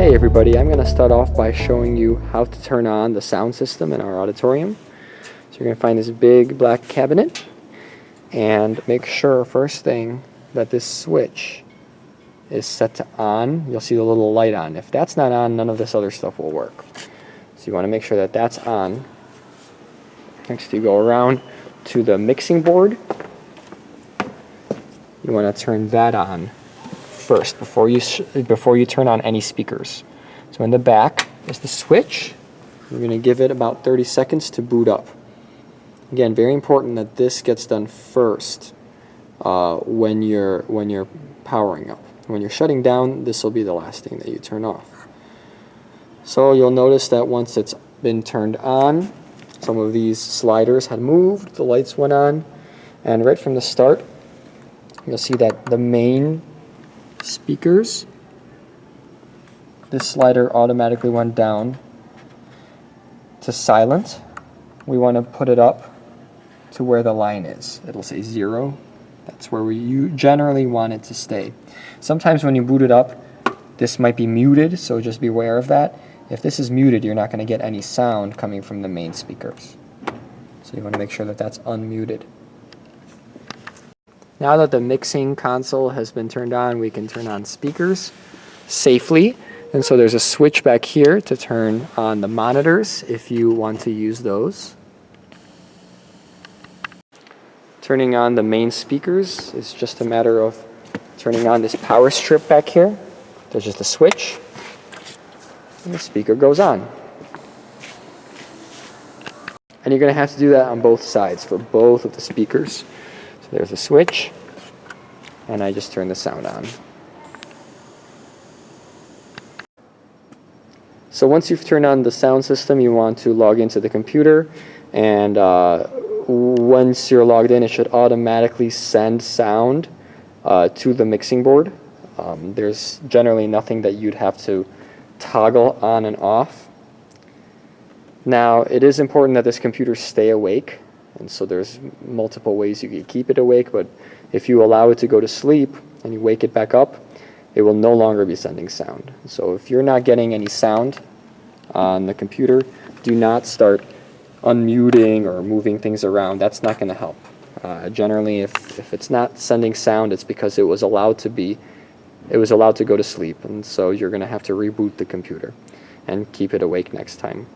Hey everybody, I'm going to start off by showing you how to turn on the sound system in our auditorium. So you're going to find this big black cabinet and make sure first thing that this switch is set to on. You'll see the little light on. If that's not on, none of this other stuff will work. So you want to make sure that that's on. Next you go around to the mixing board. You want to turn that on first before you turn on any speakers. So in the back is the switch. You're going to give it about 30 seconds to boot up. Again, very important that this gets done first when you're powering up. When you're shutting down, this will be the last thing that you turn off. So you'll notice that once it's been turned on, some of these sliders had moved, the lights went on, and right from the start, you'll see that the main speakers, this slider automatically went down to silent. We want to put it up to where the line is. It'll say 0. That's where you generally want it to stay. Sometimes when you boot it up, this might be muted, so just be aware of that. If this is muted, you're not going to get any sound coming from the main speakers. So you want to make sure that that's unmuted. Now that the mixing console has been turned on, we can turn on speakers safely. And so there's a switch back here to turn on the monitors if you want to use those. Turning on the main speakers is just a matter of turning on this power strip back here. There's just a switch, and the speaker goes on. And you're going to have to do that on both sides for both of the speakers. So there's a switch, and I just turn the sound on. So once you've turned on the sound system, you want to log into the computer, and once you're logged in, it should automatically send sound to the mixing board. There's generally nothing that you'd have to toggle on and off. Now, it is important that this computer stay awake, and so there's multiple ways you can keep it awake, but if you allow it to go to sleep and you wake it back up, it will no longer be sending sound. So if you're not getting any sound on the computer, do not start unmuting or moving things around. That's not going to help. Generally, if it's not sending sound, it's because it was allowed to go to sleep, and so you're going to have to reboot the computer and keep it awake next time.